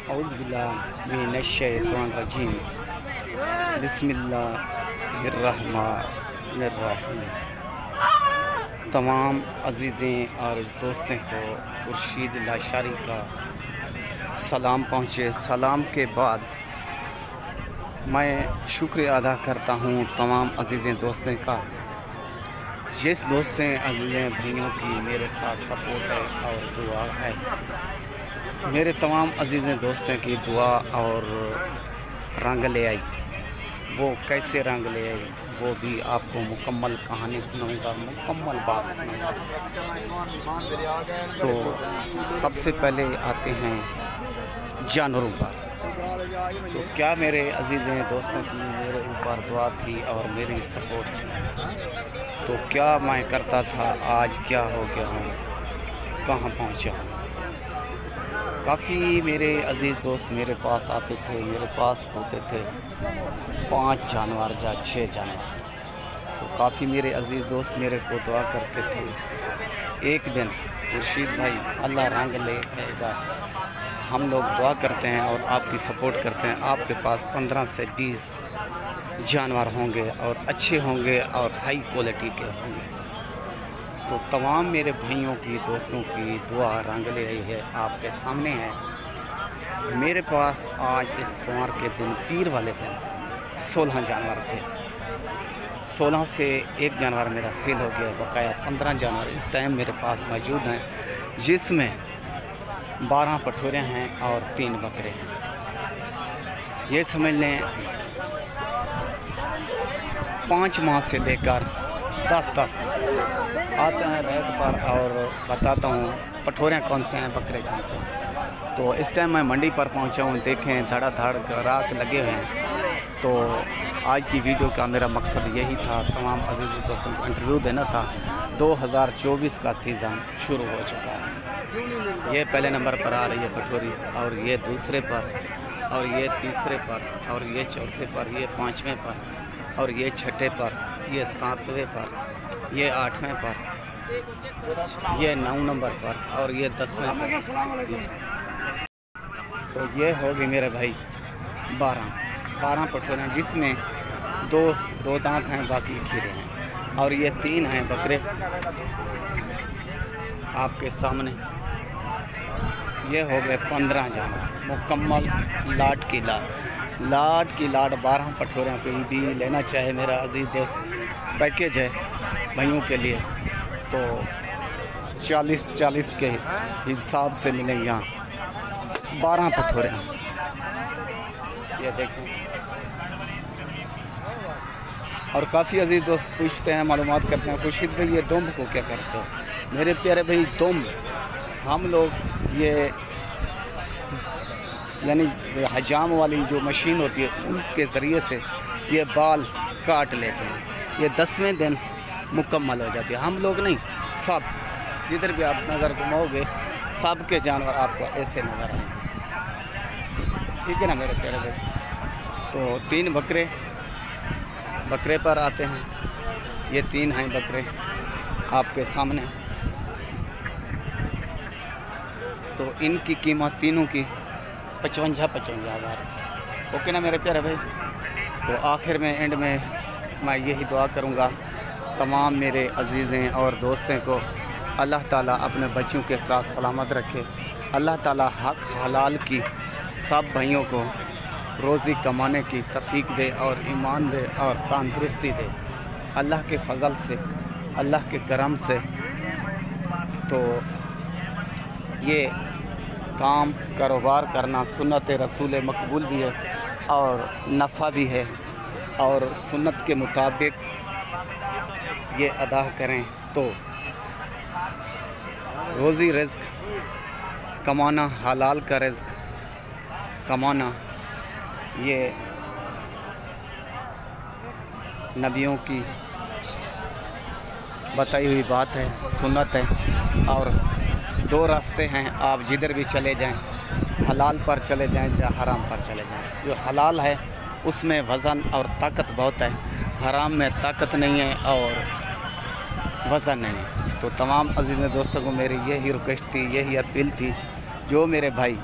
औज़ुबिल्लाहिमिनश्शैतानिर्रजीम बिस्मिल्लाहिर्रहमानिर्रहीम। तमाम अज़ीज़ें और दोस्तों को खुर्शीद लाशारी का सलाम पहुँचे। सलाम के बाद मैं शुक्रिया अदा करता हूँ तमाम अज़ीज़ें दोस्तों का, जिस दोस्तों अज़ीज़ें भाइयों की मेरे साथ सपोर्ट है और दुआ है। मेरे तमाम अज़ीज़ें दोस्तों की दुआ और रंग ले आई। वो कैसे रंग ले आई वो भी आपको मुकम्मल कहानी सुनाऊंगा, मुकम्मल बात सुनाऊंगा। तो सबसे पहले आते हैं जानवरों पर। तो क्या मेरे अज़ीज़ें दोस्तों की मेरे ऊपर दुआ थी और मेरी सपोर्ट थी, तो क्या मैं करता था, आज क्या हो गया हूँ, कहाँ पहुँचा हूँ। काफ़ी मेरे अज़ीज़ दोस्त मेरे पास आते थे, मेरे पास होते थे 5 जानवर या 6 जानवर। तो काफ़ी मेरे अज़ीज़ दोस्त मेरे को दुआ करते थे। एक दिन खुर्शीद भाई अल्लाह रंग ले आएगा, हम लोग दुआ करते हैं और आपकी सपोर्ट करते हैं, आपके पास 15 से 20 जानवर होंगे और अच्छे होंगे और हाई क्वालिटी के होंगे। तो तमाम मेरे भाइयों की दोस्तों की दुआ रंग ले आई है, आपके सामने है। मेरे पास आज इस सोमवार के दिन, पीर वाले दिन 16 जानवर थे। 16 से एक जानवर मेरा सेल हो गया, बकाया 15 जानवर इस टाइम मेरे पास मौजूद हैं, जिसमें 12 पठोरे हैं और 3 बकरे हैं। ये समझ लें 5 माह से लेकर 10-10 आते हैं रेट पर और बताता हूँ पठोरे कौन से हैं, बकरे कौन से हैं। तो इस टाइम मैं मंडी पर पहुँचा हूँ, देखें धड़ाधड़ ग्राहक लगे हुए हैं। तो आज की वीडियो का मेरा मकसद यही था, तमाम अज़ीज़ दोस्तों को इंटरव्यू देना था। 2024 का सीज़न शुरू हो चुका है। ये पहले नंबर पर आ रही है पठोरी, और ये दूसरे पर, और ये तीसरे पर, और ये चौथे पर, ये 5वें पर, और ये छठे पर, ये 7वें पर, ये 8वें पर, ये 9 नंबर पर, और ये 10वें पर। तो ये हो गए मेरे भाई 12 पठोरे हैं, जिसमें दो दांत हैं, बाकी खीरे हैं, और ये 3 हैं बकरे आपके सामने। ये हो गए 15 जानवर मुकम्मल लाट की लाट 12 पठोरों पे भी लेना चाहे मेरा अज़ीज़ दोस्त, पैकेज है भाइयों के लिए, तो 40 के हिसाब से मिलेंगे यहाँ 12 पठोरे। ये देखें। और काफ़ी अज़ीज़ दोस्त पूछते हैं, मालूमात करते हैं, खुर्शीद भाई ये दुम्ब को क्या करते हो। मेरे प्यारे भाई, दुम्ब हम लोग ये यानी हजाम वाली जो मशीन होती है उनके ज़रिए से ये बाल काट लेते हैं। ये 10वें दिन मुकम्मल हो जाती है। हम लोग नहीं, सब जिधर भी आप नज़र घुमाओगे सब के जानवर आपको ऐसे नज़र आएंगे। ठीक है ना मेरे प्यारे भाई। तो 3 बकरे पर आते हैं। ये 3 हैं बकरे आपके सामने। तो इनकी कीमत तीनों की 55 हज़ार। ओके ना मेरे प्यारे भाई। तो आखिर में एंड में मैं यही दुआ करूँगा तमाम मेरे अज़ीज़ें और दोस्तों को, अल्लाह ताला अपने बच्चों के साथ सलामत रखे। अल्लाह ताला हक हलाल की सब भाइयों को रोज़ी कमाने की तौफ़ीक दे और ईमान दे और तंदुरुस्ती दे, अल्लाह के फ़ज़ल से, अल्लाह के करम से। तो ये काम कारोबार करना सुन्नत रसूल मकबूल भी है और नफ़ा भी है, और सुन्नत के मुताबिक ये अदा करें तो रोज़ी रिज़्क़ कमाना, हलाल का रिज़्क़ कमाना, ये नबियों की बताई हुई बात है, सुन्नत है। और 2 रास्ते हैं, आप जिधर भी चले जाएं, हलाल पर चले जाएं या हराम पर चले जाएं। जो हलाल है उसमें वज़न और ताकत बहुत है, हराम में ताकत नहीं है और वज़न नहीं है। तो तमाम अज़ीज़ दोस्तों को मेरी यही रिक्वेस्ट थी, यही अपील थी, जो मेरे भाई